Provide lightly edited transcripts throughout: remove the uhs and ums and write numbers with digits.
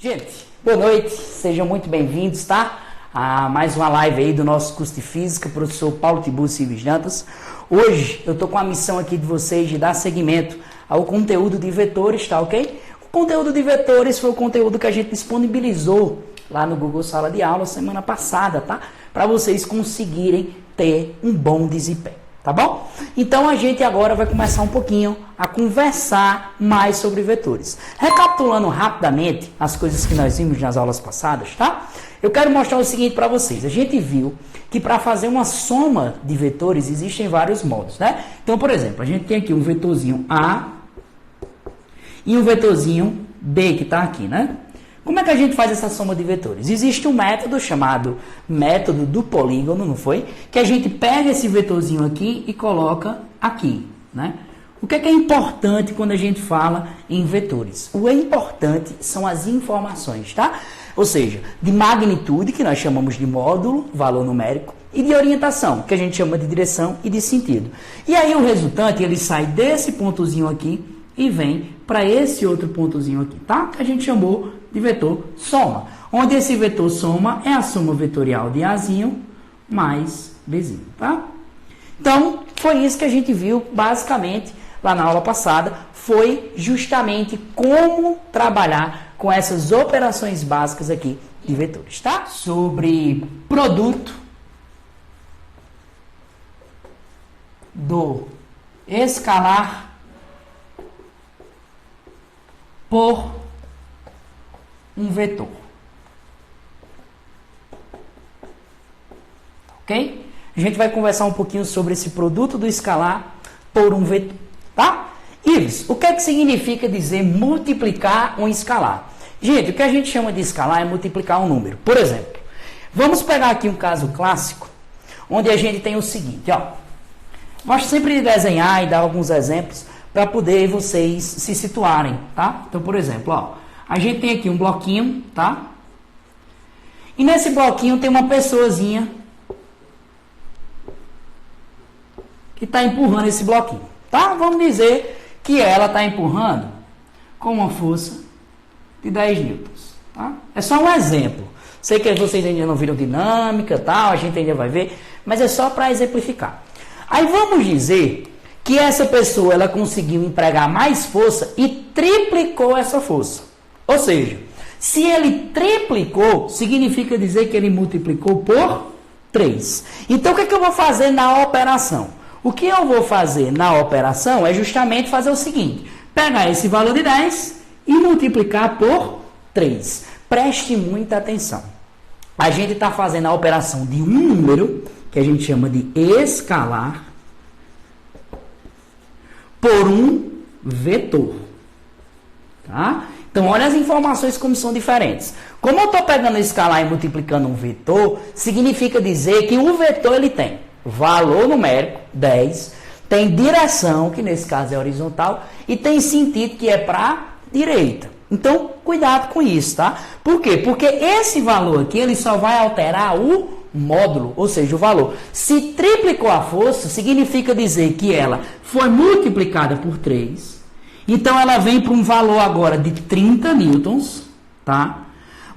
Gente, boa noite, sejam muito bem-vindos, tá? A mais uma live aí do nosso curso de Física, professor Paulo Tiburcio Silves Dantas. Hoje eu tô com a missão aqui de vocês de dar seguimento ao conteúdo de vetores, tá ok? O conteúdo de vetores foi o conteúdo que a gente disponibilizou lá no Google Sala de Aula semana passada, tá? Para vocês conseguirem ter um bom desempenho. Tá bom? Então a gente agora vai começar um pouquinho a conversar mais sobre vetores. Recapitulando rapidamente as coisas que nós vimos nas aulas passadas, tá? Eu quero mostrar o seguinte para vocês. A gente viu que para fazer uma soma de vetores existem vários modos, né? Então, por exemplo, a gente tem aqui um vetorzinho A e um vetorzinho B que está aqui, né? Como é que a gente faz essa soma de vetores? Existe um método chamado método do polígono, não foi? Que a gente pega esse vetorzinho aqui e coloca aqui, né? O que é importante quando a gente fala em vetores? O importante são as informações, tá? Ou seja, de magnitude, que nós chamamos de módulo, valor numérico, e de orientação, que a gente chama de direção e de sentido. E aí o resultante, ele sai desse pontozinho aqui e vem para esse outro pontozinho aqui, tá? Que a gente chamou de vetor soma, onde esse vetor soma é a soma vetorial de Azinho mais Bzinho, tá? Então, foi isso que a gente viu basicamente lá na aula passada, foi justamente como trabalhar com essas operações básicas aqui de vetores, tá? Sobre produto do escalar por um vetor. Ok? A gente vai conversar um pouquinho sobre esse produto do escalar por um vetor, tá? Ives, o que é que significa dizer multiplicar um escalar? Gente, o que a gente chama de escalar é multiplicar um número. Por exemplo, vamos pegar aqui um caso clássico, onde a gente tem o seguinte, ó. Gosto sempre de desenhar e dar alguns exemplos para poder vocês se situarem, tá? Então, por exemplo, ó, a gente tem aqui um bloquinho, tá? E nesse bloquinho tem uma pessoazinha que está empurrando esse bloquinho, tá? Vamos dizer que ela está empurrando com uma força de 10 newtons, tá? É só um exemplo. Sei que vocês ainda não viram dinâmica, tal, a gente ainda vai ver, mas é só para exemplificar. Aí vamos dizer que essa pessoa ela conseguiu empregar mais força e triplicou essa força. Ou seja, se ele triplicou, significa dizer que ele multiplicou por 3. Então, o que é que eu vou fazer na operação? O que eu vou fazer na operação é justamente fazer o seguinte. Pegar esse valor de 10 e multiplicar por 3. Preste muita atenção. A gente está fazendo a operação de um número, que a gente chama de escalar, por um vetor. Tá? Então, olha as informações como são diferentes. Como eu estou pegando escalar e multiplicando um vetor, significa dizer que o vetor ele tem valor numérico, 10, tem direção, que nesse caso é horizontal, e tem sentido, que é para a direita. Então, cuidado com isso, tá? Por quê? Porque esse valor aqui, ele só vai alterar o módulo, ou seja, o valor. Se triplicou a força, significa dizer que ela foi multiplicada por 3. Então, ela vem para um valor agora de 30 newtons, tá?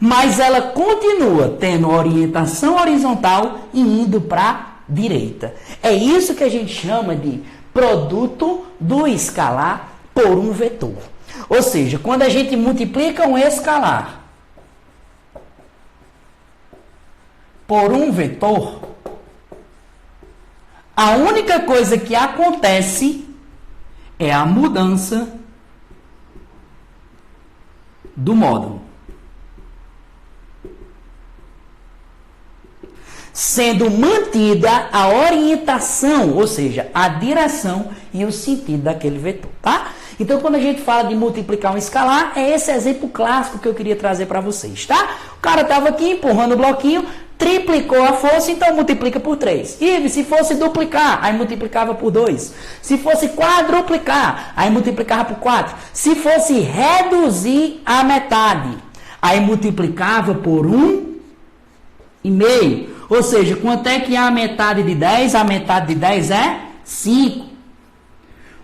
Mas ela continua tendo orientação horizontal e indo para a direita. É isso que a gente chama de produto do escalar por um vetor. Ou seja, quando a gente multiplica um escalar por um vetor, a única coisa que acontece é a mudança do módulo, sendo mantida a orientação, ou seja, a direção e o sentido daquele vetor, tá? Então, quando a gente fala de multiplicar um escalar, é esse exemplo clássico que eu queria trazer para vocês, tá? O cara estava aqui empurrando o bloquinho, triplicou a força, então multiplica por 3. E se fosse duplicar, aí multiplicava por 2. Se fosse quadruplicar, aí multiplicava por 4. Se fosse reduzir a metade, aí multiplicava por 1,5. Ou seja, quanto é que é a metade de 10? A metade de 10 é 5.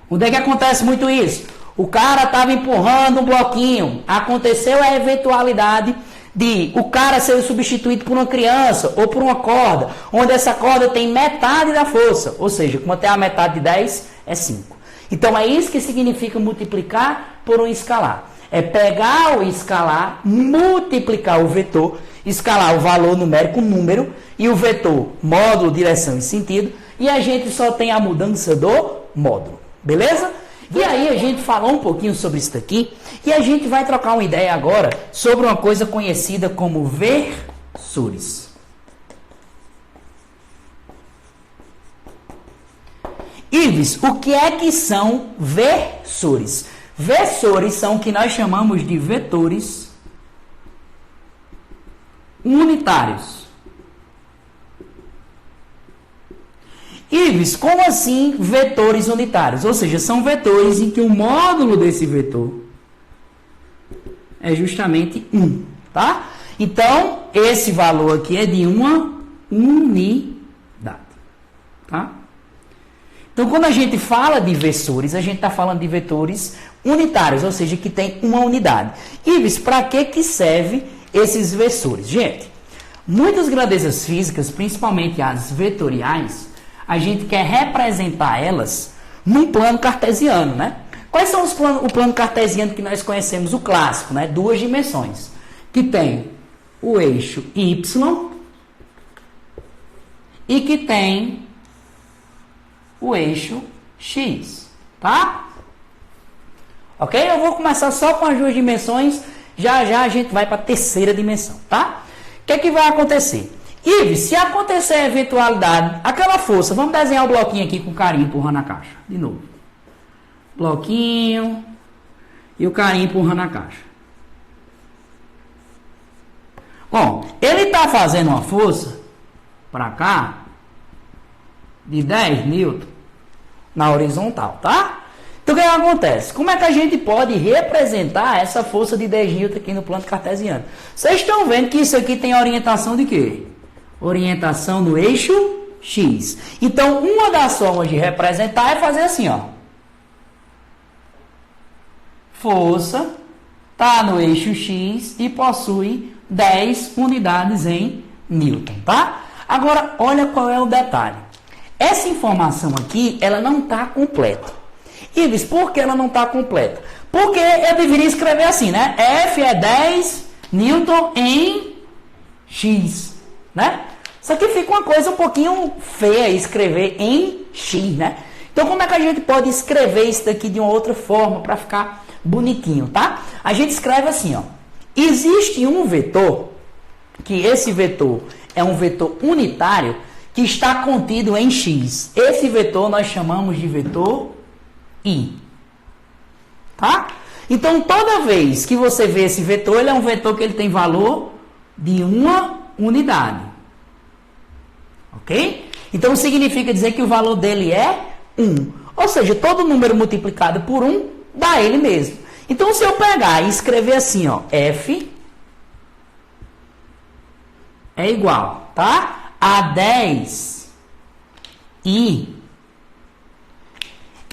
Onde é que acontece muito isso? O cara estava empurrando um bloquinho. Aconteceu a eventualidade de o cara ser substituído por uma criança ou por uma corda, onde essa corda tem metade da força. Ou seja, quanto é a metade de 10? É 5. Então é isso que significa multiplicar por um escalar. É pegar o escalar, multiplicar o vetor, escalar o valor numérico, número, e o vetor, módulo, direção e sentido, e a gente só tem a mudança do módulo. Beleza? E aí a gente falou um pouquinho sobre isso daqui, e a gente vai trocar uma ideia agora sobre uma coisa conhecida como versores. Ives, o que é que são versores? Versores são o que nós chamamos de vetores unitários. Ives, como assim vetores unitários? Ou seja, são vetores em que o módulo desse vetor é justamente 1, tá? Então, esse valor aqui é de uma unidade, tá? Então, quando a gente fala de versores, a gente está falando de vetores unitários, ou seja, que tem uma unidade. Ives, para que serve esses versores? Gente, muitas grandezas físicas, principalmente as vetoriais, a gente quer representar elas num plano cartesiano, né? Quais são o plano cartesiano que nós conhecemos? O clássico, né? 2 dimensões, que tem o eixo Y e que tem o eixo X, tá? Ok? Eu vou começar só com as 2 dimensões, já já a gente vai para a 3ª dimensão, tá? O que é que vai acontecer? Ives, se acontecer a eventualidade, aquela força, vamos desenhar o bloquinho aqui com o carinho empurrando a caixa, de novo. Bloquinho e o carinho empurrando a caixa. Bom, ele está fazendo uma força para cá de 10 newton na horizontal, tá? Então o que acontece? Como é que a gente pode representar essa força de 10 newton aqui no plano cartesiano? Vocês estão vendo que isso aqui tem orientação de quê? Orientação no eixo X. Então, uma das formas de representar é fazer assim, ó. Força está no eixo X e possui 10 unidades em Newton, tá? Agora, olha qual é o detalhe. Essa informação aqui, ela não está completa. Ives, por que ela não está completa? Porque eu deveria escrever assim, né? F é 10 Newton em X, né? Isso aqui fica uma coisa um pouquinho feia, escrever em X, né? Então, como é que a gente pode escrever isso daqui de uma outra forma para ficar bonitinho, tá? A gente escreve assim, ó. Existe um vetor, que esse vetor é um vetor unitário, que está contido em X. Esse vetor nós chamamos de vetor I. Tá? Então, toda vez que você vê esse vetor, ele é um vetor que ele tem valor de uma unidade. Ok? Então, significa dizer que o valor dele é 1. Ou seja, todo número multiplicado por 1 dá ele mesmo. Então, se eu pegar e escrever assim, ó, F é igual, tá? A 10 I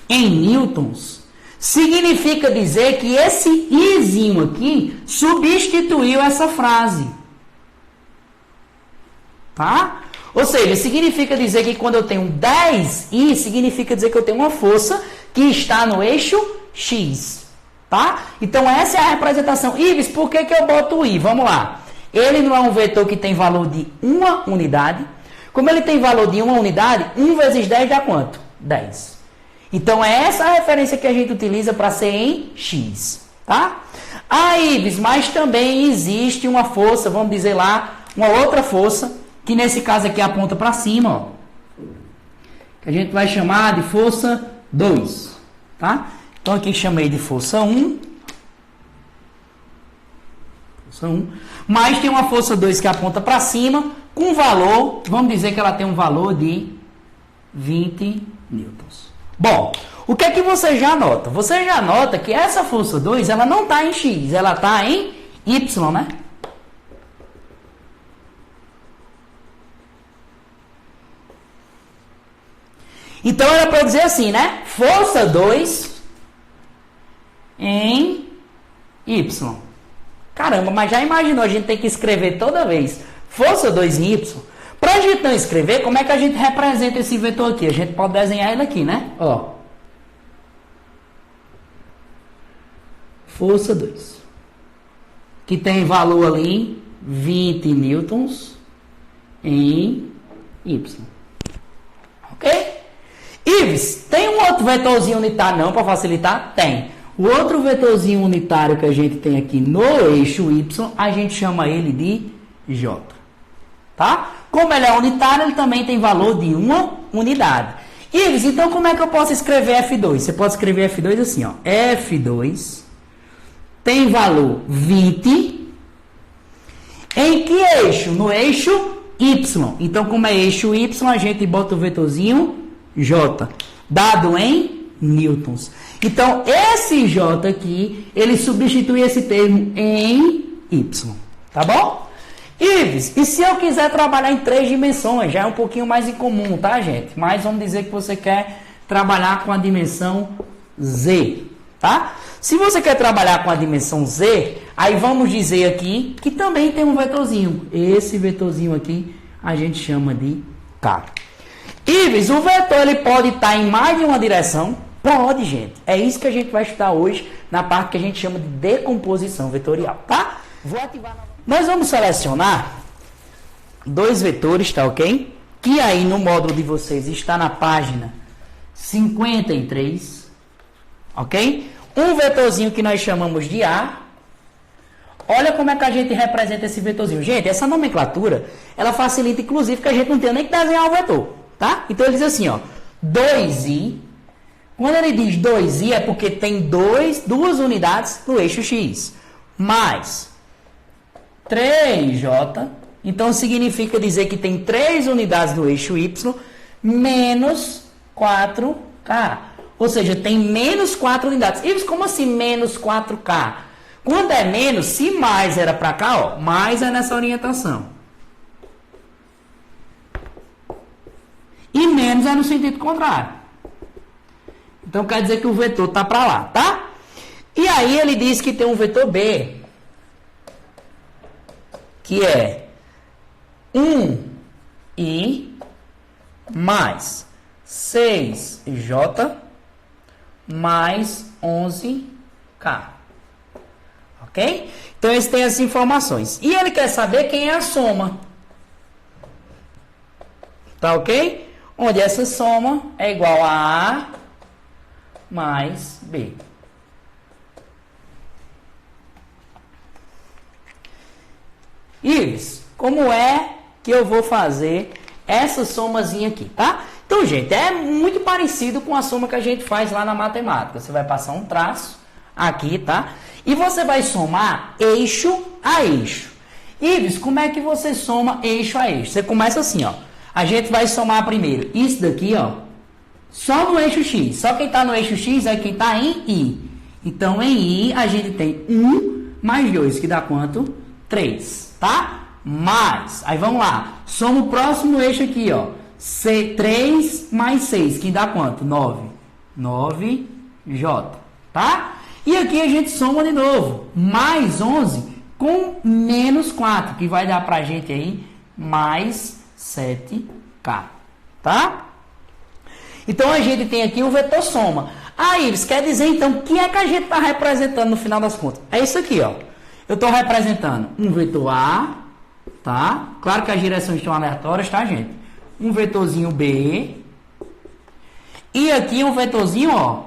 em newtons, significa dizer que esse izinho aqui substituiu essa frase. Tá? Ou seja, significa dizer que quando eu tenho 10I, significa dizer que eu tenho uma força que está no eixo X. Tá? Então, essa é a representação. Ives, por que eu boto o I? Vamos lá. Ele não é um vetor que tem valor de uma unidade. Como ele tem valor de uma unidade, 1 vezes 10 dá quanto? 10. Então, é essa a referência que a gente utiliza para ser em X. Tá? Ah, Ives, mas também existe uma força, vamos dizer lá, uma outra força, que nesse caso aqui aponta para cima, ó, que a gente vai chamar de força 2. Tá? Então, aqui chamei de força 1. Força 1. Mas tem uma força 2 que aponta para cima, com valor, vamos dizer que ela tem um valor de 20 newtons. Bom, o que é que você já nota? Você já nota que essa força 2, ela não está em X, ela está em Y, né? Então, era para eu dizer assim, né? Força 2 igual a 20 newtons. Por quê? Porque essa força 2 ela não está em X, ela está em Y. Tá? Então, essa é a representação. Ives, por que eu boto o Y? Vamos lá. Ele em y. Caramba, mas já imaginou a gente ter que escrever toda vez força 2 em y? Para a gente não escrever, como é que a gente representa esse vetor aqui? A gente pode desenhar ele aqui, né? Ó. Força 2. Que tem valor ali 20 newtons em y. Ok? Ives, tem um outro vetorzinho unitário não para facilitar? Tem. O outro vetorzinho unitário que a gente tem aqui no eixo y, a gente chama ele de j. Tá? Como ele é unitário, ele também tem valor de uma unidade. Ives, então como é que eu posso escrever F2? Você pode escrever F2 assim, ó. F2 tem valor 20. Em que eixo? No eixo y. Então, como é eixo y, a gente bota o vetorzinho j, dado em newtons. Então, esse j aqui, ele substitui esse termo em y. Tá bom? Ives, e se eu quiser trabalhar em 3 dimensões? Já é um pouquinho mais incomum, tá, gente? Mas vamos dizer que você quer trabalhar com a dimensão z, tá? Se você quer trabalhar com a dimensão z, aí vamos dizer aqui que também tem um vetorzinho. Esse vetorzinho aqui a gente chama de k. Ives, o vetor ele pode estar em mais de uma direção? Pode, gente. É isso que a gente vai estudar hoje na parte que a gente chama de decomposição vetorial, tá? Vou ativar novamente. Nós vamos selecionar 2 vetores, tá ok? Que aí no módulo de vocês está na página 53, ok? Um vetorzinho que nós chamamos de A. Olha como é que a gente representa esse vetorzinho. Gente, essa nomenclatura, ela facilita inclusive que a gente não tem nem que desenhar o vetor, tá? Então ele diz assim, ó, 2i. Quando ele diz 2i é porque tem duas unidades no eixo x, mais 3j, então significa dizer que tem 3 unidades no eixo y, menos 4k. Ou seja, tem menos 4 unidades. E como assim menos 4k? Quando é menos, se mais era para cá, ó, mais é nessa orientação. E menos é no sentido contrário. Então quer dizer que o vetor está para lá, tá? E aí ele diz que tem um vetor B, que é 1i mais 6j mais 11k. Ok? Então, eles têm as informações. E ele quer saber quem é a soma. Tá ok? Onde essa soma é igual a A mais B. Ives, como é que eu vou fazer essa somazinha aqui, tá? Então, gente, é muito parecido com a soma que a gente faz lá na matemática. Você vai passar um traço aqui, tá? E você vai somar eixo a eixo. Ives, como é que você soma eixo a eixo? Você começa assim, ó. A gente vai somar primeiro isso daqui, ó. Só no eixo x. Só quem está no eixo x é quem está em i. Então, em i, a gente tem 1 mais 2, que dá quanto? 3, tá? Mais. Aí, vamos lá. Soma o próximo eixo aqui, ó. 3 mais 6, que dá quanto? 9. 9j, tá? E aqui a gente soma de novo. Mais 11 com menos 4, que vai dar pra gente aí mais 7k, tá? Então, a gente tem aqui o vetor soma. Aí, isso quer dizer, então, o que é que a gente está representando no final das contas? É isso aqui, ó. Eu estou representando um vetor A, tá? Claro que as direções estão aleatórias, tá, gente? Um vetorzinho B. E aqui um vetorzinho, ó,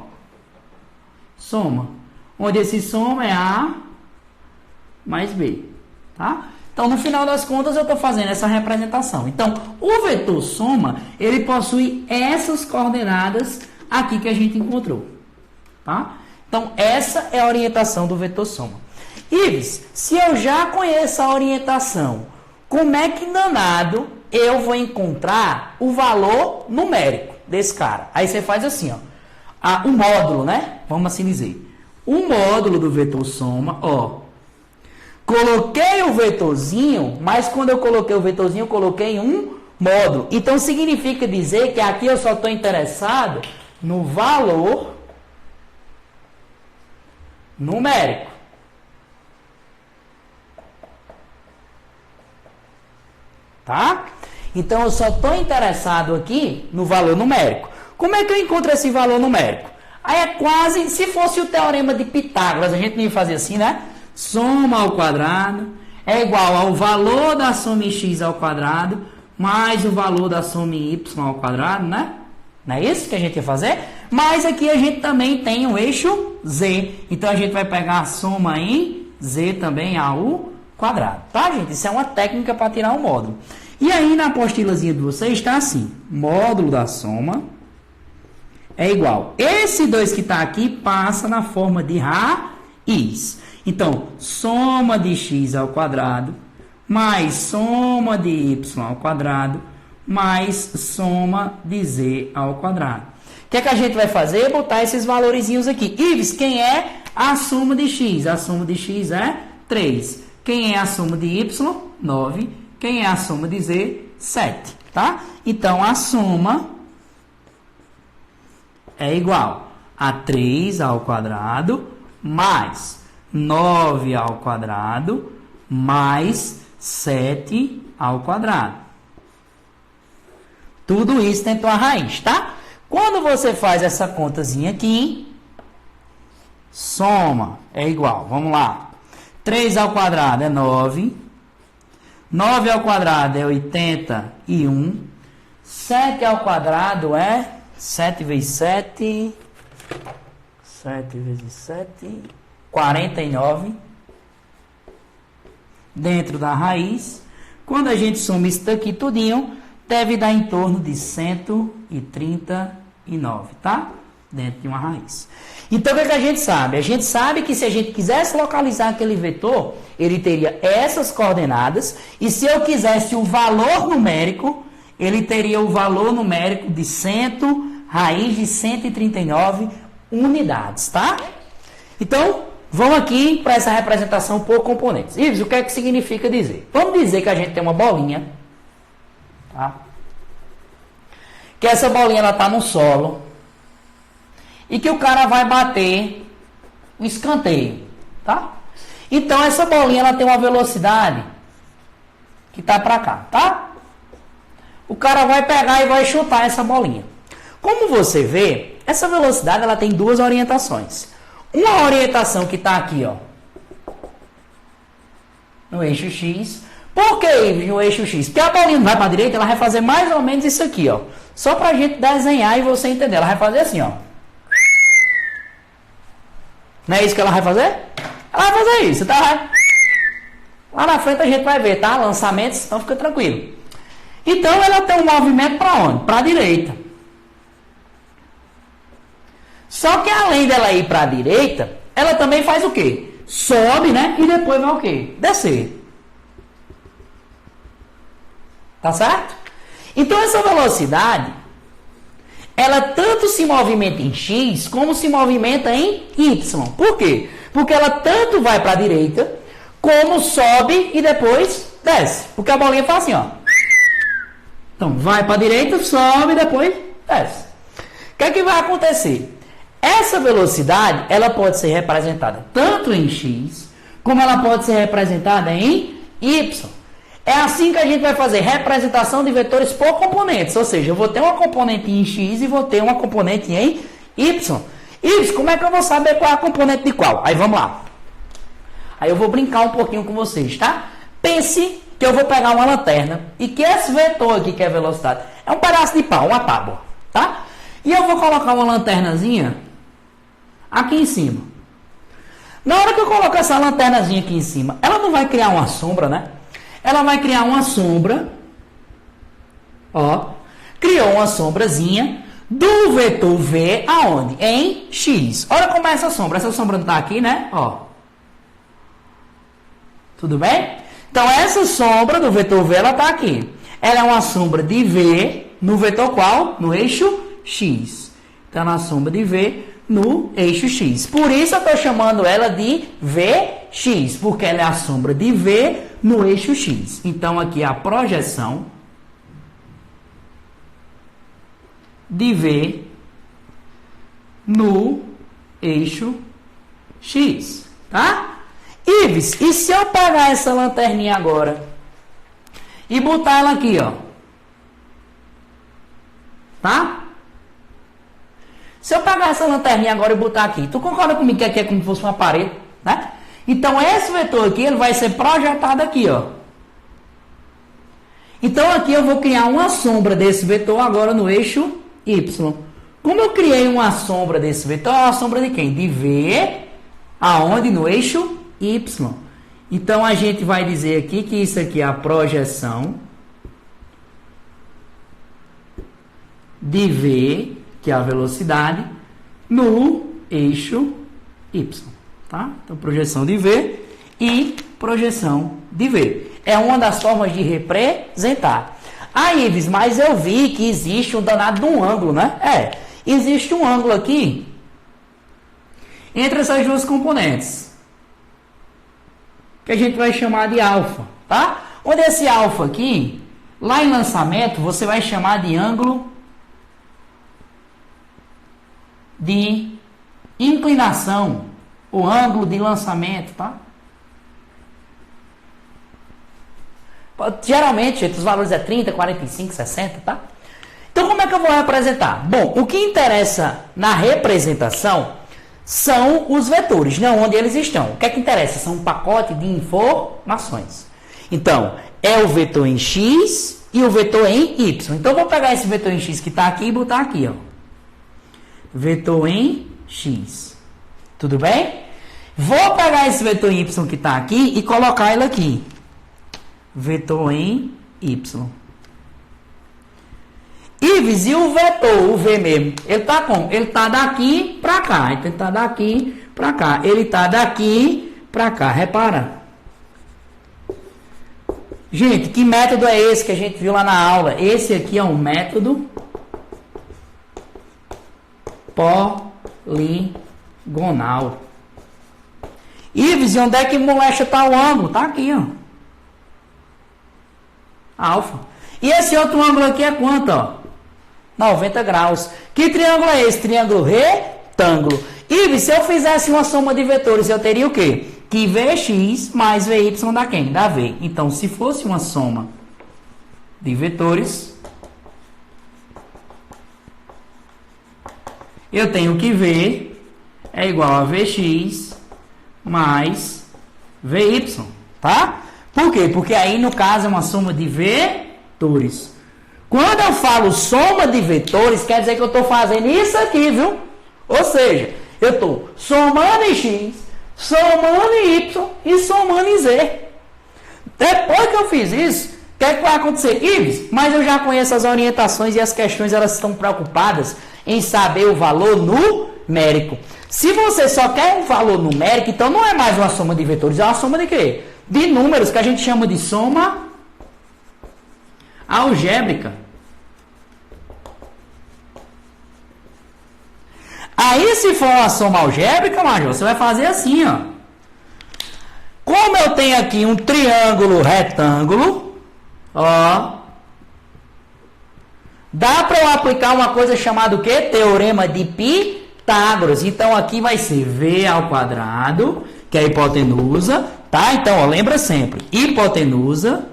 soma. Onde esse soma é A mais B, tá? Então, no final das contas, eu estou fazendo essa representação. Então, o vetor soma, ele possui essas coordenadas aqui que a gente encontrou, tá? Então, essa é a orientação do vetor soma. Ives, se eu já conheço a orientação, como é que danado eu vou encontrar o valor numérico desse cara? Aí você faz assim, ó. O módulo, né? Vamos assim dizer. O módulo do vetor soma, ó. Coloquei o vetorzinho, mas quando eu coloquei o vetorzinho, eu coloquei um módulo. Então, significa dizer que aqui eu só estou interessado no valor numérico. Tá? Então, eu só estou interessado aqui no valor numérico. Como é que eu encontro esse valor numérico? Aí é quase, se fosse o teorema de Pitágoras, a gente não ia fazer assim, né? Soma ao quadrado é igual ao valor da soma em x ao quadrado mais o valor da soma em y ao quadrado, né? Não é isso que a gente ia fazer? Mas aqui a gente também tem o eixo z. Então, a gente vai pegar a soma em z também ao quadrado. Tá, gente? Isso é uma técnica para tirar o módulo. E aí, na apostilazinha de vocês, está assim. Módulo da soma é igual. Esse 2 que está aqui passa na forma de raiz. Então, soma de x ao quadrado mais soma de y ao quadrado mais soma de z ao quadrado. O que é que a gente vai fazer? Botar esses valorizinhos aqui. Ives, quem é a soma de x? A soma de x é 3. Quem é a soma de y? 9. Quem é a soma de z? 7. Tá? Então, a soma é igual a 3 ao quadrado mais 9 ao quadrado mais 7 ao quadrado. Tudo isso dentro da raiz, tá? Quando você faz essa contazinha aqui, soma é igual, vamos lá. 3 ao quadrado é 9. 9 ao quadrado é 81. 7 ao quadrado é 7 vezes 7. 7 vezes 7. 49. Dentro da raiz. Quando a gente soma isso daqui tudinho, deve dar em torno de 139, tá? Dentro de uma raiz. Então, o que é que a gente sabe? A gente sabe que se a gente quisesse localizar aquele vetor, ele teria essas coordenadas. E se eu quisesse o valor numérico, ele teria o valor numérico de 100 raiz de 139 unidades, tá? Então, vamos aqui para essa representação por componentes. Ives, o que é que significa dizer? Vamos dizer que a gente tem uma bolinha, tá? Que essa bolinha ela tá no solo e que o cara vai bater o escanteio, tá? Então essa bolinha ela tem uma velocidade que tá para cá, tá? O cara vai pegar e vai chutar essa bolinha. Como você vê, essa velocidade ela tem duas orientações. Uma orientação que está aqui, ó, no eixo X. Por que no eixo X? Porque a bolinha não vai para a direita, ela vai fazer mais ou menos isso aqui, ó. Só para a gente desenhar e você entender. Ela vai fazer assim, ó. Não é isso que ela vai fazer? Ela vai fazer isso, tá? Lá na frente a gente vai ver, tá? Lançamentos, então fica tranquilo. Então ela tem um movimento para onde? Para a direita. Só que além dela ir para a direita, ela também faz o quê? Sobe, né? E depois vai o quê? Descer. Tá certo? Então essa velocidade, ela tanto se movimenta em X, como se movimenta em Y. Por quê? Porque ela tanto vai para a direita, como sobe e depois desce. Porque a bolinha faz assim, ó. Então, vai para a direita, sobe e depois desce. O que é que vai acontecer? Essa velocidade, ela pode ser representada tanto em X, como ela pode ser representada em Y. É assim que a gente vai fazer representação de vetores por componentes. Ou seja, eu vou ter uma componente em X e vou ter uma componente em Y. Y, como é que eu vou saber qual é a componente de qual? Aí vamos lá. Aí eu vou brincar um pouquinho com vocês, tá? Pense que eu vou pegar uma lanterna e que esse vetor aqui, que é a velocidade, é um pedaço de pau, uma tábua, tá? E eu vou colocar uma lanternazinha aqui em cima. Na hora que eu colocar essa lanternazinha aqui em cima, ela não vai criar uma sombra, né? Ela vai criar uma sombra, ó, criou uma sombrazinha do vetor V aonde? Em X. Olha como é essa sombra não está aqui, né? Ó. Tudo bem? Então, essa sombra do vetor V, ela está aqui. Ela é uma sombra de V no vetor qual? No eixo X. Então, na sombra de V no eixo X. Por isso, eu estou chamando ela de Vx, porque ela é a sombra de V no eixo X. Então, aqui é a projeção de V no eixo x, tá? Ives, e se eu pegar essa lanterninha agora e botar ela aqui, ó, tá? Se eu pegar essa lanterninha agora e botar aqui, tu concorda comigo que aqui é como se fosse uma parede, né? Então esse vetor aqui, ele vai ser projetado aqui, ó. Então aqui eu vou criar uma sombra desse vetor agora no eixo y. Como eu criei uma sombra desse vetor, é uma sombra de quem? De v, aonde? No eixo y. Então a gente vai dizer aqui que isso aqui é a projeção de v, que é a velocidade, no eixo y. Tá? Então projeção de v e projeção de v. É uma das formas de representar. Ah, Ives, mas eu vi que existe um danado de um ângulo, né? Existe um ângulo aqui entre essas duas componentes, que a gente vai chamar de alfa, tá? Onde esse alfa aqui, lá em lançamento, você vai chamar de ângulo de inclinação, o ângulo de lançamento, tá? Geralmente, gente, os valores é 30, 45, 60, tá? Então, como é que eu vou representar? Bom, o que interessa na representação são os vetores, não onde eles estão. O que é que interessa? São um pacote de informações. Então, é o vetor em x e o vetor em y. Então, eu vou pegar esse vetor em x que está aqui e botar aqui, ó. Vetor em x. Tudo bem? Vou pegar esse vetor em y que está aqui e colocar ele aqui. Vetor em y. Ives, e o vetor, o v mesmo, ele está como? Ele está daqui para cá. Então, ele está daqui para cá. Ele está daqui para cá. Repara. Gente, que método é esse que a gente viu lá na aula? Esse aqui é um método poligonal. Ives, e onde é que molesta tá o ângulo? Tá aqui, ó. Alfa. E esse outro ângulo aqui é quanto, ó? 90 graus. Que triângulo é esse? Triângulo retângulo. Ives, se eu fizesse uma soma de vetores, eu teria o quê? Que Vx mais Vy dá quem? Dá V. Então, se fosse uma soma de vetores, eu tenho que V é igual a Vx mais Vy, tá? Por quê? Porque aí, no caso, é uma soma de vetores. Quando eu falo soma de vetores, quer dizer que eu estou fazendo isso aqui, viu? Ou seja, eu estou somando em x, somando em y e somando em z. Depois que eu fiz isso, o que é que vai acontecer? Ives, mas eu já conheço as orientações e as questões, elas estão preocupadas em saber o valor numérico. Se você só quer um valor numérico, então não é mais uma soma de vetores, é uma soma de quê? De números, que a gente chama de soma algébrica. Aí, se for uma soma algébrica, Major, você vai fazer assim, ó. Como eu tenho aqui um triângulo retângulo, ó, dá para eu aplicar uma coisa chamada o quê? Teorema de Pitágoras. Então, aqui vai ser V ao quadrado, que é a hipotenusa, tá? Então, ó, lembra sempre, hipotenusa,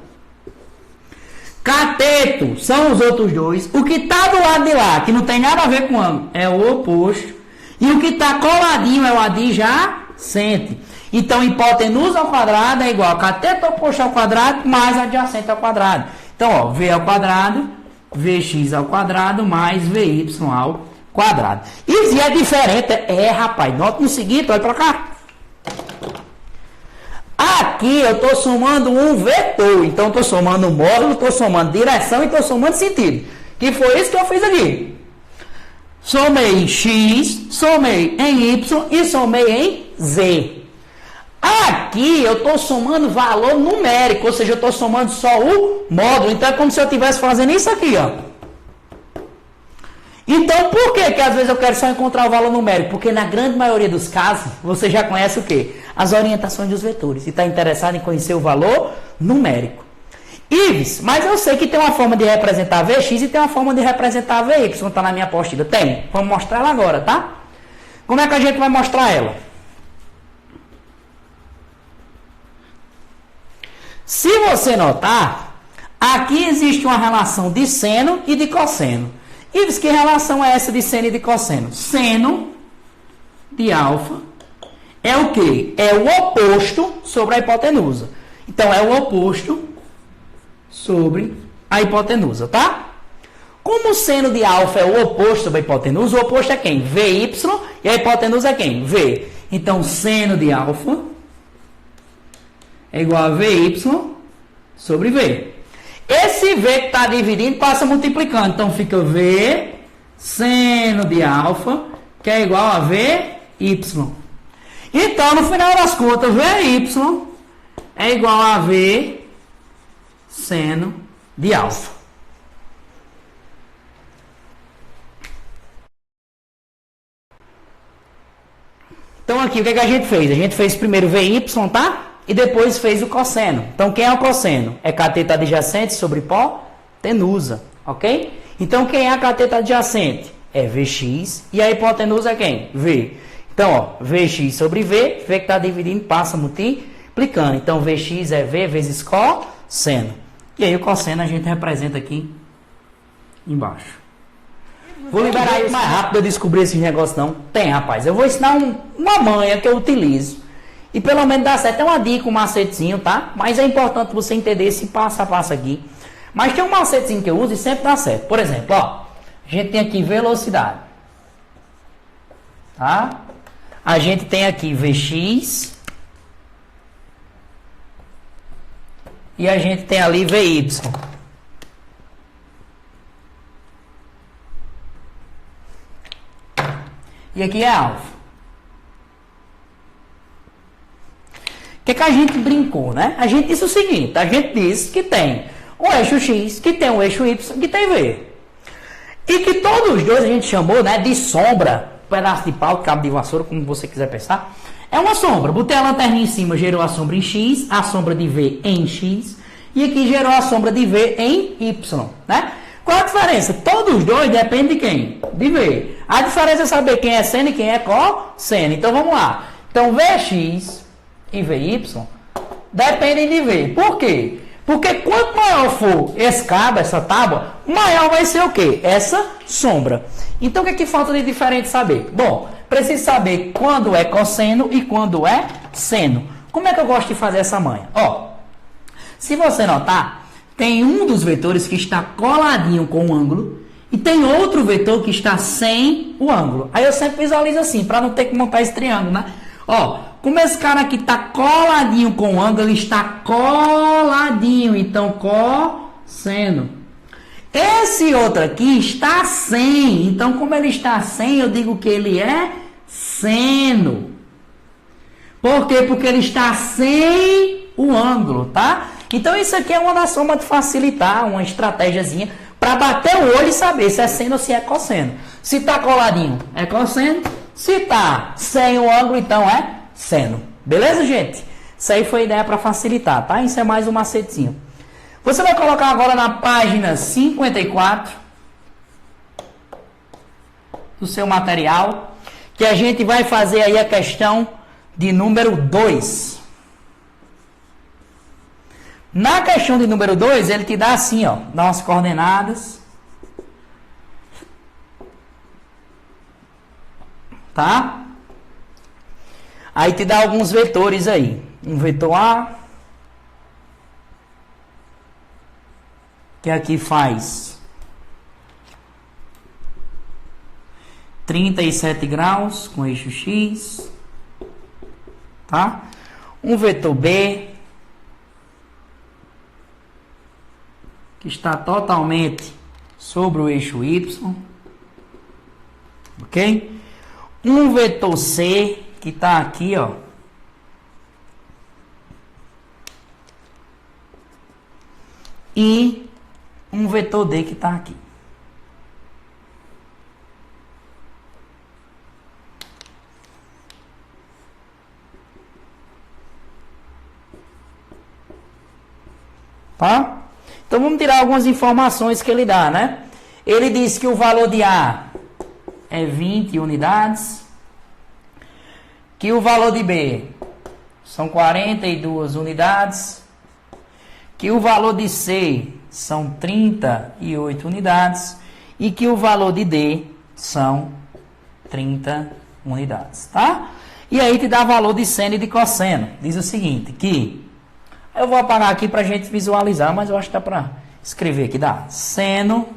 cateto são os outros dois. O que está do lado de lá, que não tem nada a ver com ângulo, é o oposto. E o que está coladinho é o adjacente. Então, hipotenusa ao quadrado é igual a cateto oposto ao quadrado mais adjacente ao quadrado. Então, ó, V ao quadrado, Vx ao quadrado mais Vy ao quadrado. E se é diferente, rapaz, nota no seguinte, olha para cá. Aqui eu estou somando um vetor, então estou somando um módulo, estou somando direção e estou somando sentido. Que foi isso que eu fiz aqui. Somei em x, somei em y e somei em z. Aqui eu estou somando valor numérico, ou seja, eu estou somando só o módulo. Então é como se eu estivesse fazendo isso aqui, ó. Então, por que às vezes eu quero só encontrar o valor numérico? Porque na grande maioria dos casos, você já conhece o quê? As orientações dos vetores. E está interessado em conhecer o valor numérico. Ives, mas eu sei que tem uma forma de representar Vx e tem uma forma de representar Vy. Está na minha apostila. Tem. Vamos mostrar ela agora, tá? Como é que a gente vai mostrar ela? Se você notar, aqui existe uma relação de seno e de cosseno. E que relação é essa de seno e de cosseno? Seno de alfa é o quê? É o oposto sobre a hipotenusa. Então, é o oposto sobre a hipotenusa, tá? Como o seno de alfa é o oposto sobre a hipotenusa, o oposto é quem? VY, e a hipotenusa é quem? V. Então, seno de alfa é igual a VY sobre V. Esse V que está dividindo passa multiplicando. Então, fica V seno de alfa, que é igual a VY. Então, no final das contas, VY é igual a V seno de alfa. Então, aqui, o que a gente fez? A gente fez primeiro VY, tá? E depois fez o cosseno. Então, quem é o cosseno? É cateto adjacente sobre hipotenusa, ok? Então, quem é a cateto adjacente? É Vx. E a hipotenusa é quem? V. Então, ó, Vx sobre V, V que está dividindo, passa multiplicando. Então, Vx é V vezes cosseno. E aí, o cosseno a gente representa aqui embaixo. Vou liberar aí mais rápido eu descobrir esses negócios, não. Tem, rapaz. Eu vou ensinar uma manha que eu utilizo. E pelo menos dá certo. É uma dica, um macetezinho, tá? Mas é importante você entender esse passo a passo aqui. Mas tem um macetezinho que eu uso e sempre dá certo. Por exemplo, ó. A gente tem aqui velocidade. Tá? A gente tem aqui Vx. E a gente tem ali Vy. E aqui é alfa. O que a gente brincou, né? A gente disse o seguinte, a gente disse que tem um eixo X, que tem um eixo Y, que tem V. E que todos os dois a gente chamou, né, de sombra, pedaço de pau, cabo de vassoura, como você quiser pensar. É uma sombra. Botei a lanterna em cima, gerou a sombra em X, a sombra de V em X, e aqui gerou a sombra de V em Y, né? Qual a diferença? Todos os dois dependem de quem? De V. A diferença é saber quem é seno e quem é cosseno. Então, vamos lá. Então, Vx e Vy dependem de V. Por quê? Porque quanto maior for esse cabo, essa tábua, maior vai ser o quê? Essa sombra. Então, o que falta de diferente saber? Bom, preciso saber quando é cosseno e quando é seno. Como é que eu gosto de fazer essa manha? Ó, se você notar, tem um dos vetores que está coladinho com o ângulo e tem outro vetor que está sem o ângulo. Aí eu sempre visualizo assim, para não ter que montar esse triângulo, né? Ó, como esse cara aqui está coladinho com o ângulo, ele está coladinho, então cosseno. Esse outro aqui está sem, então como ele está sem, eu digo que ele é seno. Por quê? Porque ele está sem o ângulo, tá? Então isso aqui é uma das formas de facilitar, uma estratégiazinha para bater o olho e saber se é seno ou se é cosseno. Se está coladinho, é cosseno. Se está sem o ângulo, então é seno. Beleza, gente? Isso aí foi a ideia para facilitar, tá? Isso é mais um macetezinho. Você vai colocar agora na página 54 do seu material, que a gente vai fazer aí a questão de número 2. Na questão de número 2, ele te dá assim, ó, dá umas coordenadas. Tá? Aí te dá alguns vetores aí. Um vetor A, que aqui faz 37 graus com eixo X. Tá? Um vetor B, que está totalmente sobre o eixo Y, ok? Um vetor C, que está aqui, ó, e um vetor D que está aqui. Tá? Então vamos tirar algumas informações que ele dá, né? Ele diz que o valor de A é 20 unidades, que o valor de B são 42 unidades que o valor de C são 38 unidades e que o valor de D são 30 unidades, tá? E aí te dá valor de seno e de cosseno. Diz o seguinte, que... Eu vou apagar aqui para a gente visualizar, mas eu acho que dá para escrever aqui, dá. Seno...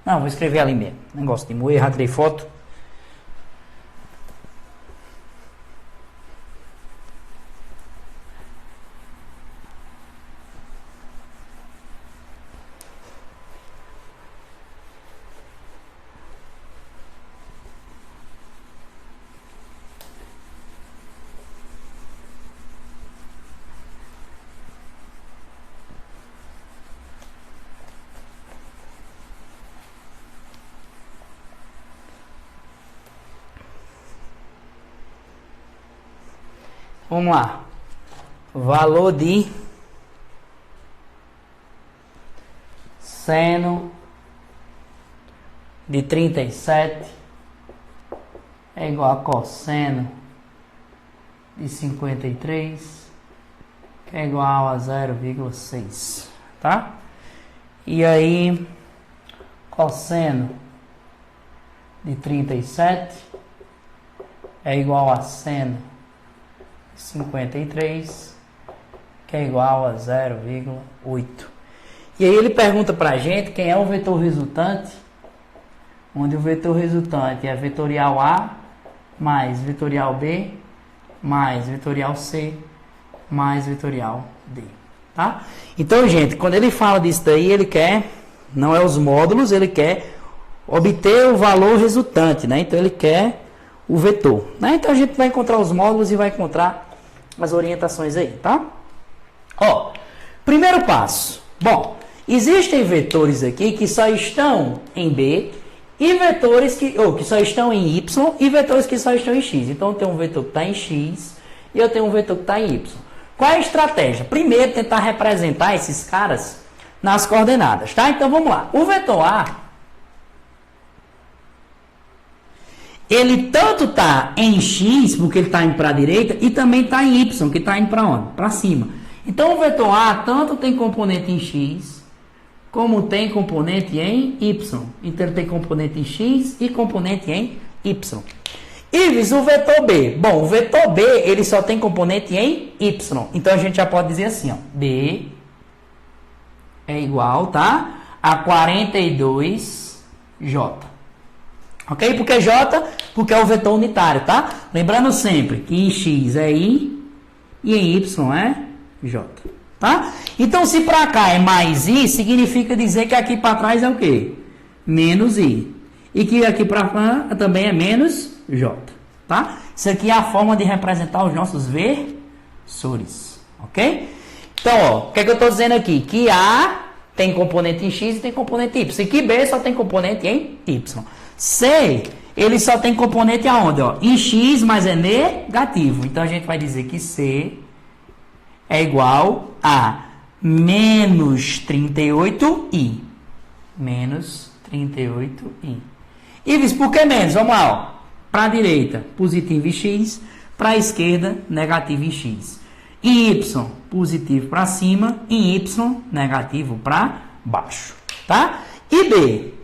Não, vou escrever ali mesmo. Negócio de moer, já tirei foto. Vamos lá. Valor de seno de 37 é igual a cosseno de 53, que é igual a 0,6, tá? E aí, cosseno de 37 é igual a seno 53, que é igual a 0,8. E aí ele pergunta para a gente quem é o vetor resultante, onde o vetor resultante é vetorial A mais vetorial B mais vetorial C mais vetorial D, tá? Então, gente, quando ele fala disso daí, ele quer, não é os módulos, ele quer obter o valor resultante, né? Então ele quer o vetor, né? Então a gente vai encontrar os módulos e vai encontrar as orientações aí, tá? Ó, primeiro passo. Bom, existem vetores aqui que só estão em B e vetores que só estão em Y e vetores que só estão em X. Então eu tenho um vetor que está em X e eu tenho um vetor que está em Y. Qual é a estratégia? Primeiro, tentar representar esses caras nas coordenadas, tá? Então vamos lá. O vetor A, ele tanto está em X, porque ele está indo para a direita, e também está em Y, que está indo para onde? Para cima. Então, o vetor A tanto tem componente em X, como tem componente em Y. Então, ele tem componente em X e componente em Y. Ives, o vetor B. Bom, o vetor B, ele só tem componente em Y. Então, a gente já pode dizer assim, ó. B é igual, tá? A 42J. Ok? Por que J? Porque é o vetor unitário, tá? Lembrando sempre que em X é I e em Y é J. Tá? Então, se para cá é mais I, significa dizer que aqui para trás é o quê? Menos I. E que aqui para cá também é menos J. Tá? Isso aqui é a forma de representar os nossos versores. Ok? Então, ó, o que é que eu estou dizendo aqui? Que A tem componente em X e tem componente em Y. E que B só tem componente em Y. C, ele só tem componente aonde? Ó? Em X, mas é negativo. Então, a gente vai dizer que C é igual a menos 38i. Menos 38i. Ives, por que menos? Vamos lá. Para a direita, positivo em X. Para a esquerda, negativo em X. Em Y, positivo para cima. Em Y, negativo para baixo. Tá? E D?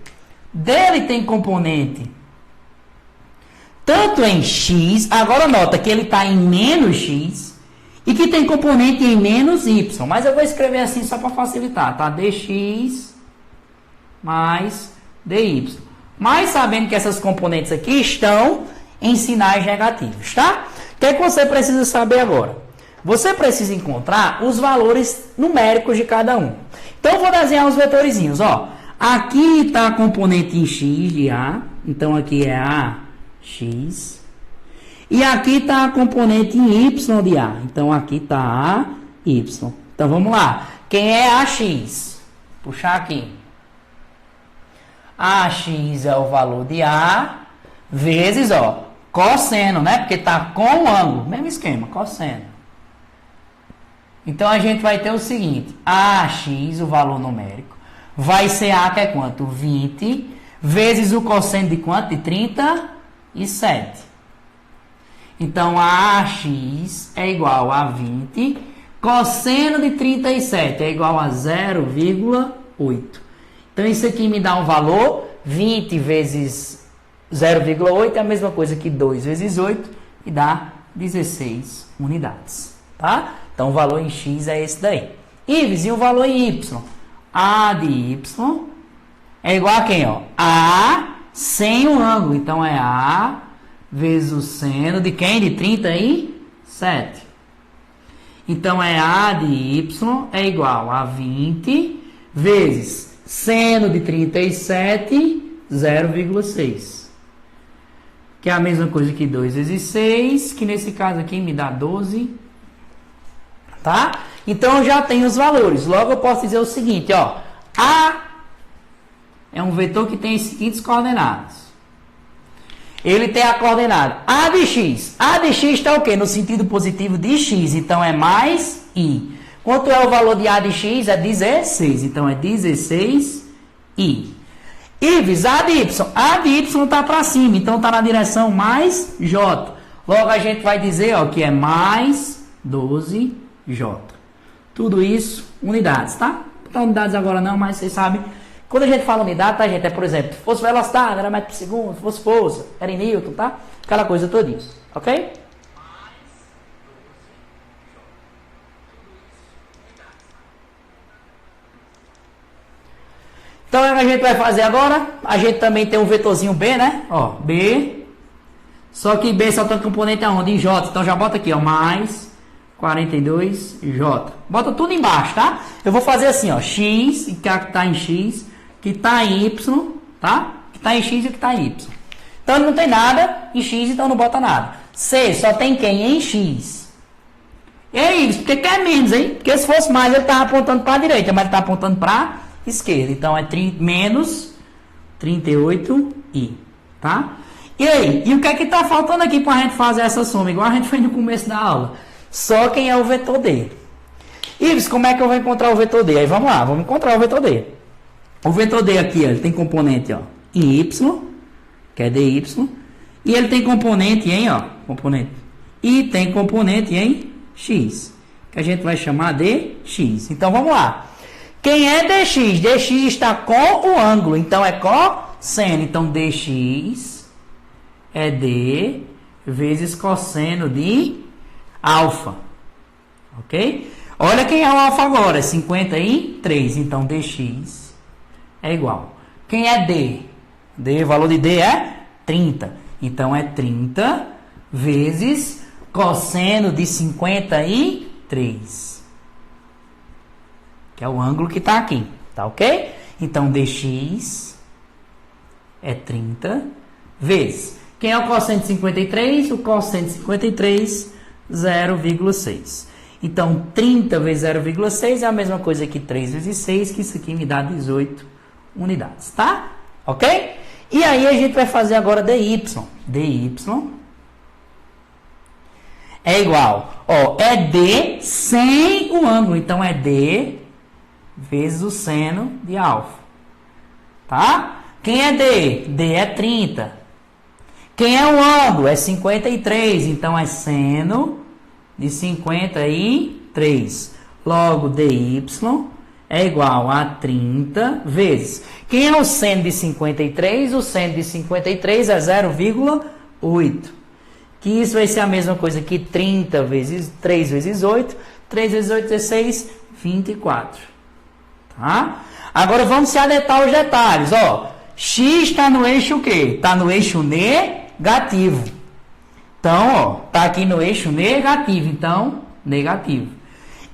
Dele tem componente tanto em X, agora nota que ele está em menos X, e que tem componente em menos Y, mas eu vou escrever assim só para facilitar, tá? dx mais dy, mas sabendo que essas componentes aqui estão em sinais negativos, tá? O que é que você precisa saber agora? Você precisa encontrar os valores numéricos de cada um. Então, eu vou desenhar os vetorizinhos, ó. Aqui está a componente em X de A, então aqui é AX. E aqui está a componente em Y de A, então aqui está AY. Então vamos lá. Quem é AX? Puxar aqui. AX é o valor de A vezes, ó, cosseno, né? Porque está com o ângulo. Mesmo esquema, cosseno. Então a gente vai ter o seguinte: AX, o valor numérico, vai ser A, que é quanto? 20, vezes o cosseno de quanto? De 37. Então, AX é igual a 20 Cosseno de 37 é igual a 0,8. Então, isso aqui me dá um valor, 20 vezes 0,8 é a mesma coisa que 2 vezes 8, e dá 16 unidades, tá? Então, o valor em x é esse daí. Ives, e o valor em y? A de y é igual a quem, ó? A sem o ângulo. Então, é A vezes o seno de quem? De 37. Então, é A de y é igual a 20 vezes seno de 37, 0,6. Que é a mesma coisa que 2 vezes 6, que nesse caso aqui me dá 12. Tá? Então, eu já tenho os valores. Logo, eu posso dizer o seguinte, ó. A é um vetor que tem as seguintes coordenadas. Ele tem a coordenada A de x. A de x está o quê? No sentido positivo de x. Então, é mais i. Quanto é o valor de A de x? É 16. Então, é 16i. Ives, A de y. A de y está para cima. Então, está na direção mais j. Logo, a gente vai dizer ó, que é mais 12j. Tudo isso, unidades, tá? Não unidades agora não, mas vocês sabem. Quando a gente fala unidade, tá, gente? É, por exemplo, se fosse velocidade, era metro por segundo. Se fosse força, era em newton, tá? Aquela coisa toda isso, ok? Então, o que a gente vai fazer agora? A gente também tem um vetorzinho B, né? Ó, B. Só que B só tem componente aonde? Em J. Então, já bota aqui, ó, mais 42J. Bota tudo embaixo, tá? Eu vou fazer assim, ó, X, que está em X, que está em Y, tá? Que está em X e que está em Y. Então, não tem nada em X, então não bota nada. C só tem quem? Em X. E aí, por que é menos, hein? Porque se fosse mais, ele estava apontando para a direita, mas ele está apontando para a esquerda. Então, é menos 38i, tá? E aí? E o que é que está faltando aqui para a gente fazer essa soma? Igual a gente fez no começo da aula. Só quem é o vetor D. Ives, como é que eu vou encontrar o vetor D? Aí vamos lá, vamos encontrar o vetor D. O vetor D aqui, ó, ele tem componente ó, em Y, que é dy, e ele tem componente em, ó, componente, e tem componente em x, que a gente vai chamar de x. Então vamos lá. Quem é dx? Dx está com o ângulo, então é cosseno. Então dx é d vezes cosseno de alfa, ok? Olha quem é o alfa agora, é 53, então dx é igual. Quem é d? D, o valor de d é 30, então é 30 vezes cosseno de 53, que é o ângulo que está aqui, tá ok? Então dx é 30 vezes, quem é o cosseno de 53? O cosseno de 53, 0,6. Então, 30 vezes 0,6 é a mesma coisa que 3 vezes 6, que isso aqui me dá 18 unidades, tá? Ok? E aí, a gente vai fazer agora dy. dy é igual, ó, é d sem o ângulo. Então, é d vezes o seno de alfa, tá? Quem é d? d é 30. Quem é o ângulo? É 53, então é seno de 53. Logo, dy é igual a 30 vezes. Quem é o seno de 53? O seno de 53 é 0,8. Que isso vai ser a mesma coisa que 30 vezes 3 vezes 8. 3 vezes 8, 16, 24. Tá? Agora vamos se atentar aos detalhes. Ó, x está no eixo o quê? Está no eixo negativo. Então, ó, tá aqui no eixo negativo, então, negativo.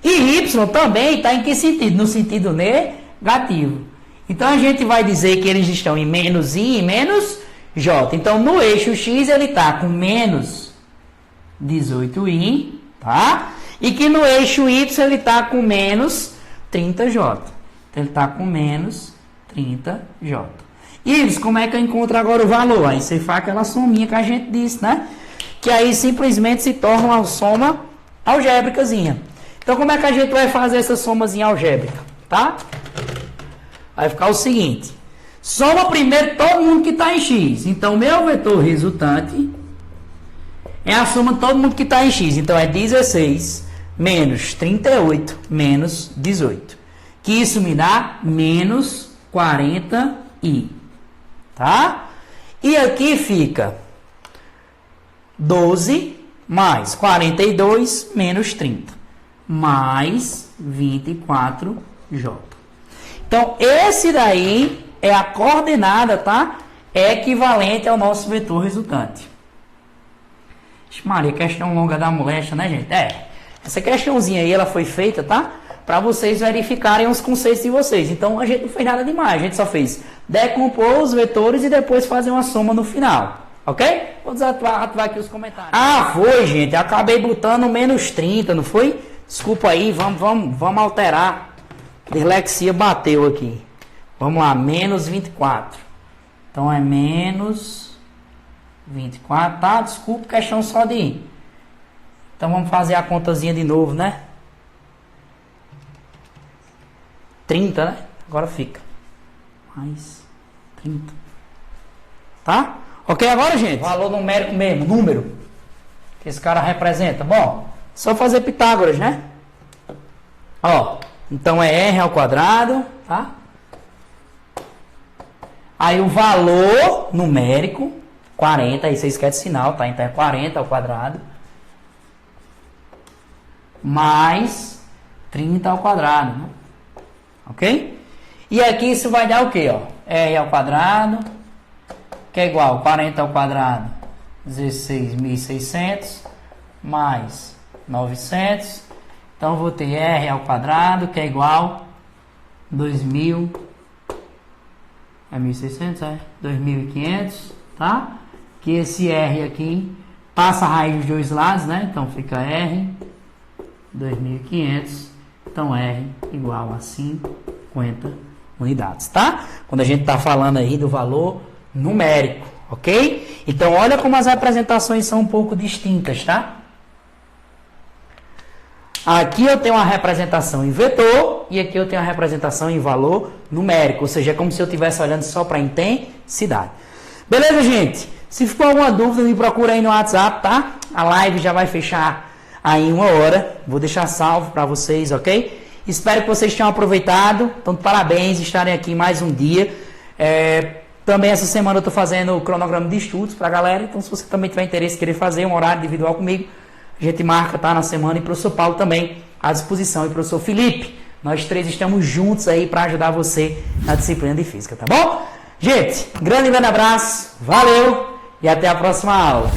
E y também está em que sentido? No sentido negativo. Então, a gente vai dizer que eles estão em menos i e menos j. Então, no eixo x, ele está com menos 18i, tá? E que no eixo y, ele está com menos 30j. Então, ele está com menos 30j. Ives, como é que eu encontro agora o valor? Aí você faz aquela sominha que a gente disse, né? Que aí simplesmente se torna uma soma algébricazinha. Então, como é que a gente vai fazer essa somazinha algébrica? Tá? Vai ficar o seguinte. Soma primeiro todo mundo que está em x. Então, o meu vetor resultante é a soma de todo mundo que está em x. Então, é 16 menos 38 menos 18. Que isso me dá menos 40i. Tá? E aqui fica 12 mais 42 menos 30. Mais 24j. Então, esse daí é a coordenada, tá? É equivalente ao nosso vetor resultante. Maria, questão longa da moléstia, né, gente? Essa questãozinha aí, ela foi feita, tá? Para vocês verificarem os conceitos de vocês. Então, a gente não fez nada demais. A gente só fez decompor os vetores e depois fazer uma soma no final. Ok? Vou desativar aqui os comentários. Ah, foi, gente. Eu acabei botando menos 30, não foi? Desculpa aí, vamos alterar. Dislexia bateu aqui. Vamos lá, menos 24. Então, é menos 24, tá? Desculpa, questão só de ir. Então, vamos fazer a contazinha de novo, né? 30, né? Agora fica. Mais 30. Tá? Ok agora, gente? Valor numérico mesmo, número. Que esse cara representa. Bom, só fazer Pitágoras, né? Ó, então é r ao quadrado, tá? Aí o valor numérico, 40, aí você esquece sinal, tá? Então é 40 ao quadrado. Mais 30 ao quadrado, né? Ok? E aqui isso vai dar o quê, ó? R ao quadrado, que é igual a 40 ao quadrado, 16.600, mais 900. Então, vou ter R ao quadrado, que é igual a 2.000, é 1.600, é? 2.500, tá? Que esse R aqui passa a raiz dos dois lados, né? Então, fica R, 2.500, então R igual a 50 unidades, tá? Quando a gente está falando aí do valor numérico, ok? Então, olha como as representações são um pouco distintas, tá? Aqui eu tenho uma representação em vetor e aqui eu tenho uma representação em valor numérico, ou seja, é como se eu estivesse olhando só para intensidade. Beleza, gente? Se ficou alguma dúvida, me procura aí no WhatsApp, tá? A live já vai fechar aí em 1 hora. Vou deixar salvo para vocês, ok? Espero que vocês tenham aproveitado. Então, parabéns estarem aqui mais um dia. Também essa semana eu estou fazendo o cronograma de estudos para a galera. Então, se você também tiver interesse em querer fazer um horário individual comigo, a gente marca, tá, na semana. E o professor Paulo também à disposição. E o professor Felipe, nós três estamos juntos aí para ajudar você na disciplina de física, tá bom? Gente, grande abraço, valeu e até a próxima aula.